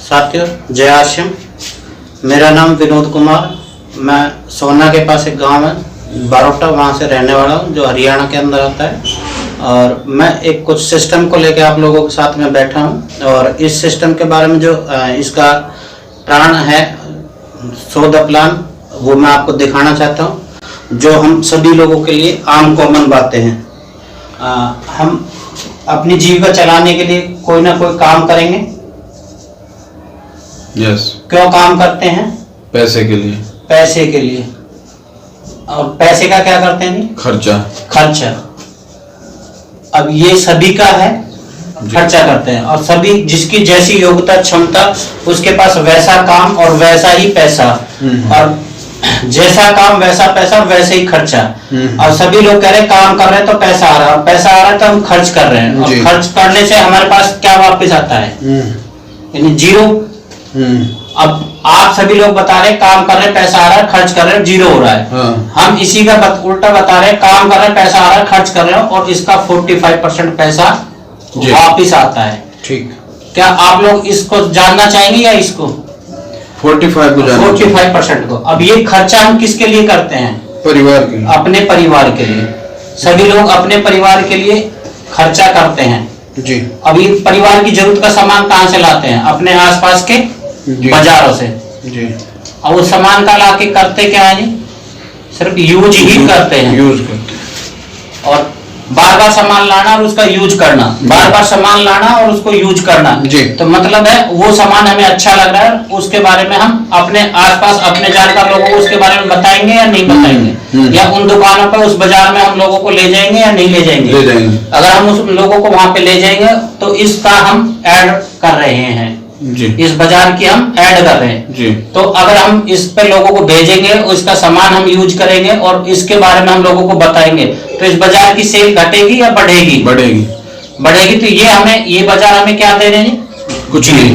साथियों, जय आश्रम। मेरा नाम विनोद कुमार, मैं सोना के पास एक गांव है बारोटा, वहाँ से रहने वाला हूँ, जो हरियाणा के अंदर आता है। और मैं एक कुछ सिस्टम को लेकर आप लोगों के साथ में बैठा हूँ, और इस सिस्टम के बारे में जो इसका प्राण है, सो द प्लान, वो मैं आपको दिखाना चाहता हूँ, जो हम सभी लोगों के लिए आम कॉमन बातें हैं। हम अपनी जीविका चलाने के लिए कोई ना कोई काम करेंगे। यस। क्यों काम करते हैं? पैसे के लिए। पैसे के लिए। और पैसे का क्या करते हैं? खर्चा। अब ये सभी का है, खर्चा करते हैं, और सभी जिसकी जैसी योग्यता क्षमता, उसके पास वैसा काम और वैसा ही पैसा, और जैसा काम वैसा पैसा और वैसे ही खर्चा। और सभी लोग कह रहे हैं काम कर रहे हैं तो पैसा आ रहा है, पैसा आ रहा है तो हम खर्च कर रहे हैं, और खर्च करने से हमारे पास क्या वापस आता है? यानी जीरो। अब आप सभी लोग बता रहे हैं काम कर रहे हैं, पैसा आ रहा है, खर्च कर रहे हैं, जीरो हो रहा है। हम इसी का उल्टा बता रहे हैं, काम कर रहे हैं, पैसा आ रहा है, खर्च कर रहे हैं, और इसका 45% पैसा वापिस आता है। ठीक। क्या आप लोग इसको जानना चाहेंगे या इसको? 45% को। अब ये खर्चा हम किसके लिए करते हैं? परिवार के लिए। अपने परिवार के लिए। सभी लोग अपने परिवार के लिए खर्चा करते हैं जी। अभी परिवार की जरूरत का सामान कहाँ से लाते हैं? अपने आसपास के बाजारों से जी। और वो सामान का लाके करते क्या है? सिर्फ यूज ही करते हैं। और बार बार सामान लाना और उसका यूज करना, बार बार सामान लाना और उसको यूज करना जी। तो मतलब है वो सामान हमें अच्छा लग रहा है, उसके बारे में हम अपने आसपास अपने जानकार लोगों को उसके बारे में बताएंगे या नहीं बताएंगे? या उन दुकानों पर उस बाजार में हम लोगों को ले जाएंगे या नहीं ले जाएंगे? अगर हम उस लोगों को वहां पे ले जाएंगे तो इसका हम ऐड कर रहे हैं जी। इस बाजार की हम ऐड कर रहे हैं जी। तो अगर हम इस पे लोगों को भेजेंगे, इसका सामान हम यूज करेंगे और इसके बारे में हम लोगों को बताएंगे, तो इस बाजार की सेल घटेगी या बढ़ेगी? बढ़ेगी। तो ये बाजार हमें क्या दे रहे हैं? कुछ नहीं।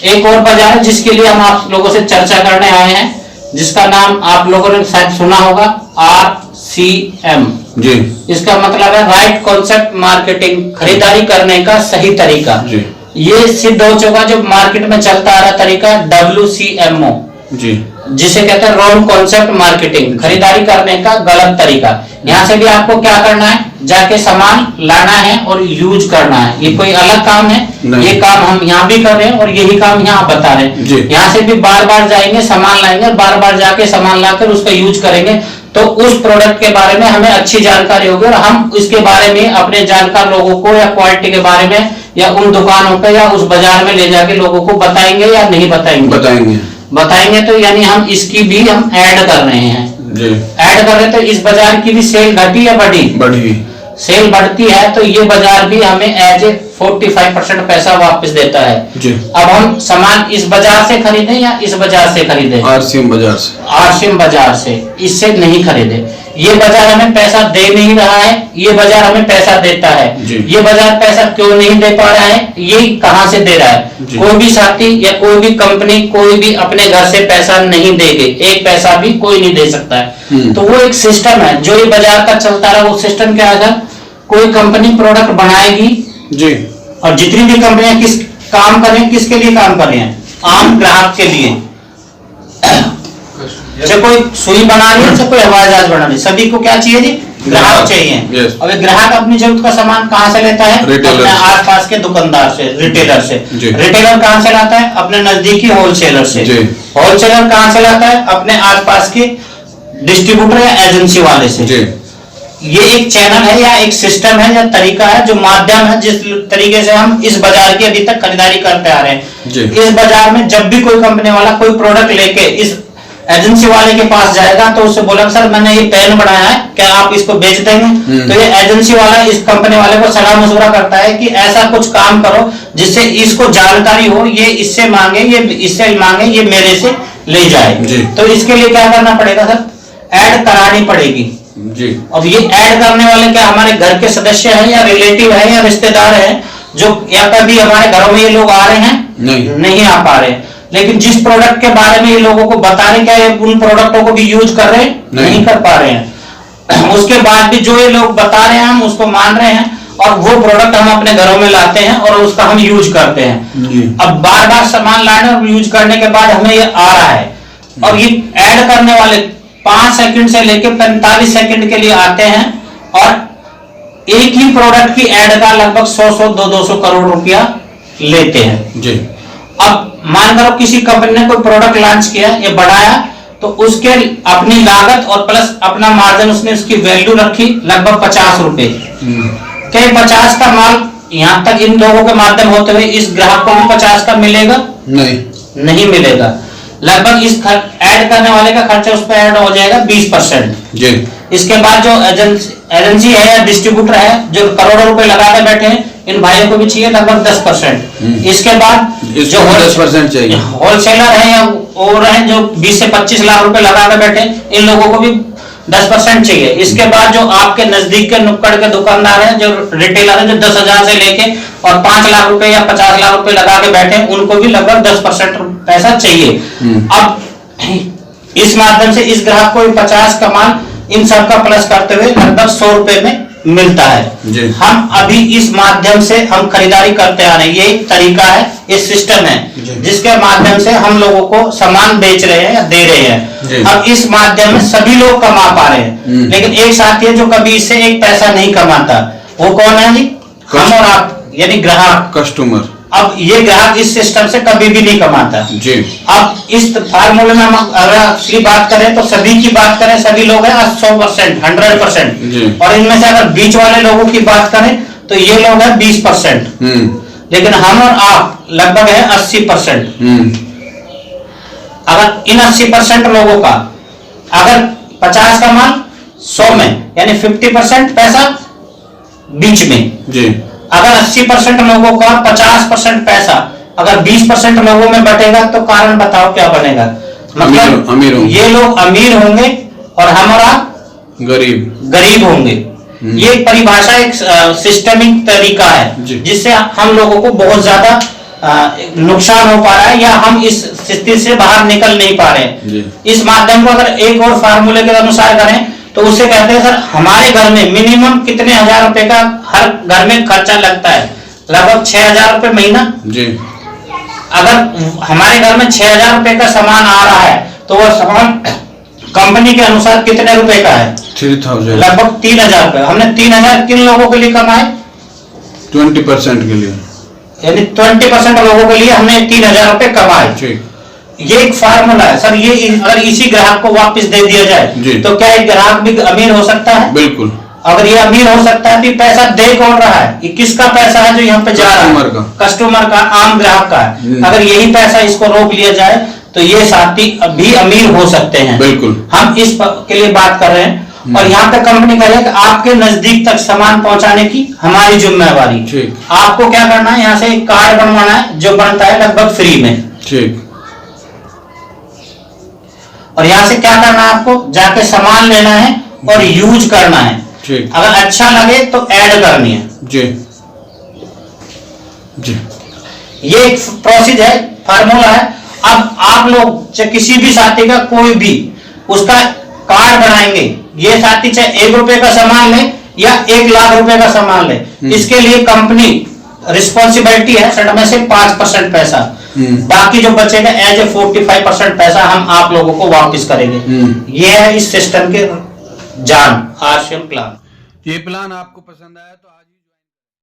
एक और बाजार है जिसके लिए हम आप लोगों से चर्चा करने आए हैं, जिसका नाम आप लोगों ने शायद सुना होगा, RCM जी। इसका मतलब है राइट कॉन्सेप्ट मार्केटिंग, खरीदारी करने का सही तरीका जी। ये सिद्ध हो चुका जो मार्केट में चलता आ रहा तरीका WCMO जी, जिसे कहते हैं रॉन्ग कॉन्सेप्ट मार्केटिंग, खरीदारी करने का गलत तरीका। यहाँ से भी आपको क्या करना है? जाके सामान लाना है और यूज करना है। ये कोई अलग काम है? ये काम हम यहाँ भी कर रहे हैं और यही काम यहाँ बता रहे हैं। यहाँ से भी बार बार जाएंगे, सामान लाएंगे, बार बार जाके सामान लाकर उसका यूज करेंगे, तो उस प्रोडक्ट के बारे में हमें अच्छी जानकारी होगी, और हम इसके बारे में अपने जानकार लोगों को या क्वालिटी के बारे में या उन दुकानों पे या उस बाजार में ले जाके लोगों को बताएंगे या नहीं बताएंगे? बताएंगे। तो यानी हम इसकी भी हम ऐड कर रहे हैं जी। ऐड कर रहे हैं तो इस बाजार की भी सेल घटी या बढ़ी? सेल बढ़ती है तो ये बाजार भी हमें एज ए 45% पैसा वापस देता है जी। अब हम सामान इस बाजार से खरीदें या इस बाजार से खरीदें? RCM बाजार से। इससे नहीं खरीदे। ये बाजार हमें पैसा दे नहीं रहा है, ये बाजार हमें पैसा देता है। ये बाजार पैसा क्यों नहीं दे पा रहा है? ये कहां से दे रहा है? कोई भी साथी या कोई भी कंपनी, कोई भी अपने घर से पैसा नहीं देगी, एक पैसा भी कोई नहीं दे सकता है। तो वो एक सिस्टम है जो ये बाजार का चलता रहा। वो सिस्टम क्या है? कोई कंपनी प्रोडक्ट बनाएगी जी, और जितनी भी कंपनियां किस काम कर रही हैं, किसके लिए काम कर रही हैं? आम ग्राहक के लिए। जैसे कोई सुई बना रही है, जैसे कोई हवाई जहाज बना रही है, सभी को क्या चाहिए जी? ग्राहक चाहिए। अब ग्राहक अपनी जरूरत का सामान कहाँ से लेता है? अपने आसपास के दुकानदार से, रिटेलर से। रिटेलर कहाँ से लाता है? अपने नजदीकी होलसेलर से। होलसेलर कहाँ से लाता है? अपने आसपास के डिस्ट्रीब्यूटर या एजेंसी वाले से। ये एक चैनल है या एक सिस्टम है या तरीका है, जो माध्यम है जिस तरीके से हम इस बाजार की अभी तक खरीदारी करते आ रहे हैं। इस बाजार में जब भी कोई कंपनी वाला कोई प्रोडक्ट लेके इस एजेंसी वाले के पास जाएगा तो उससे बोला सर मैंने ये पेन बनाया है, क्या आप इसको बेच देंगे? तो ये एजेंसी वाला इस कंपनी वाले को सलाह मशवरा करता है कि ऐसा कुछ काम करो जिससे इसको जानकारी हो, ये इससे मांगे, ये इससे मांगे, ये मेरे से ले जाए। तो इसके लिए क्या करना पड़ेगा सर? ऐड करानी पड़ेगी जी। अब ये ऐड करने वाले क्या हमारे घर के सदस्य हैं या रिलेटिव है या रिश्तेदार हैं, जो या कभी हमारे घरों में ये लोग आ रहे हैं? नहीं आ पा रहे। लेकिन जिस प्रोडक्ट के बारे में ये लोगों को बता रहे, क्या ये उन प्रोडक्टों को भी यूज कर रहे हैं? नहीं कर पा रहे हैं। उसके बाद भी जो ये लोग बता रहे हैं हम उसको मान रहे हैं, और वो प्रोडक्ट हम अपने घरों में लाते हैं और उसका हम यूज करते हैं। अब बार बार सामान लाने और यूज करने के बाद हमें ये आ रहा है, और ये ऐड करने वाले 5 सेकंड से लेकर 45 सेकंड के लिए आते हैं और एक ही प्रोडक्ट की ऐड का लगभग 100-200 करोड़ रुपया लेते हैं जी। अब मान करो किसी कंपनी ने कोई प्रोडक्ट लॉन्च किया या बढ़ाया, तो उसके अपनी लागत और प्लस अपना मार्जिन उसने उसकी वैल्यू रखी लगभग 50 रुपए। क्या 50 का माल यहाँ तक इन लोगों के माध्यम होते हुए इस ग्राहक को भी 50 का मिलेगा? नहीं मिलेगा। लगभग इस ऐड करने वाले का खर्चा उस पर ऐड हो जाएगा 20% जी। इसके बाद जो एजेंसी है या डिस्ट्रीब्यूटर है जो करोड़ों रुपए लगा के बैठे हैं, इन भाइयों को भी चाहिए लगभग 10%। इसके बाद जो 10% चाहिए होलसेलर है या और है जो 20 से 25 लाख रुपए लगा के बैठे, इन लोगों को भी 10% चाहिए। इसके बाद जो आपके नजदीक के नुक्कड़ के दुकानदार हैं, जो रिटेलर है, जो 10,000 से लेके और 5 लाख रुपए या 50 लाख रुपए लगा के बैठे, उनको भी लगभग 10% पैसा चाहिए। अब इस माध्यम से इस ग्राहक को 50 का माल इन सब का प्लस करते हुए लगभग 100 रुपए में मिलता है। हम अभी इस माध्यम से हम खरीदारी करते आ रहे हैं। ये एक तरीका है, ये सिस्टम है जिसके माध्यम से हम लोगों को सामान बेच रहे हैं या दे रहे हैं। अब इस माध्यम में सभी लोग कमा पा रहे हैं, लेकिन एक साथी है जो कभी इससे एक पैसा नहीं कमाता। वो कौन है जी? हम और आप, यानी ग्राहक, कस्टमर। अब ये ग्राहक इस सिस्टम से कभी भी नहीं कमाता जी। अब इस फार्मूले में हम अगर असली बात करें तो सभी की बात करें, सभी लोग हैं 100%, 100%, और इनमें से अगर बीच वाले लोगों की बात करें तो ये लोग हैं 20%, लेकिन हम और आप लगभग है 80%। अगर इन 80% लोगों का अगर 50 का माल 100 में, यानी 50% पैसा बीच में जी। अगर 80% लोगों का 50% पैसा अगर 20% लोगों में बटेगा तो कारण बताओ क्या बनेगा? मतलब अमीर होंगे। ये लोग अमीर होंगे और हमारा गरीब होंगे। ये एक परिभाषा, एक सिस्टमिक तरीका है जिससे हम लोगों को बहुत ज्यादा नुकसान हो पा रहा है या हम इस स्थिति से बाहर निकल नहीं पा रहे हैं। इस माध्यम को अगर एक और फार्मूले के अनुसार करें तो उसे कहते हैं सर हमारे घर में मिनिमम कितने हजार रुपए का हर घर में खर्चा लगता है? लगभग 6,000 रुपए महीना जी। अगर हमारे घर में 6,000 रुपए का सामान आ रहा है तो वो सामान कंपनी के अनुसार कितने रुपए का है? 3,000, लगभग 3,000 रुपए। हमने 3,000 किन लोगों के लिए कमाए? 20% के लिए, यानी 20% लोगों के लिए हमने 3,000 रुपए कमाए। ये एक फार्मूला है सर। ये अगर इसी ग्राहक को वापस दे दिया जाए तो क्या एक ग्राहक भी अमीर हो सकता है? बिल्कुल। अगर ये अमीर हो सकता है तो पैसा दे कौन रहा है? ये किसका पैसा है जो यहाँ पे जा रहा है? कस्टमर का, आम ग्राहक का है। अगर यही पैसा इसको रोक लिया जाए तो ये साथी भी अमीर हो सकते हैं। बिल्कुल। हम इस के लिए बात कर रहे हैं और यहाँ पे कंपनी कह रही है कि आपके नजदीक तक सामान पहुंचाने की हमारी जिम्मेवारी। आपको क्या करना है? यहाँ से एक कार्ड बनवाना है जो बनता है लगभग फ्री में। ठीक। और यहाँ से क्या करना है? आपको जाके सामान लेना है और यूज करना है। अगर अच्छा लगे तो ऐड करनी है जी। जी। ये एक प्रोसेस है, फार्मूला है। अब आप लोग चाहे किसी भी साथी का कोई भी उसका कार्ड बनाएंगे, ये साथी चाहे 1 रुपए का सामान ले या 1 लाख रुपए का सामान ले, इसके लिए कंपनी रिस्पॉन्सिबिलिटी है सर में से 5% पैसा, बाकी जो बचेगा एज ए 45% पैसा हम आप लोगों को वापस करेंगे। ये है इस सिस्टम के जान आरसीएम प्लान। ये प्लान आपको पसंद आया तो आज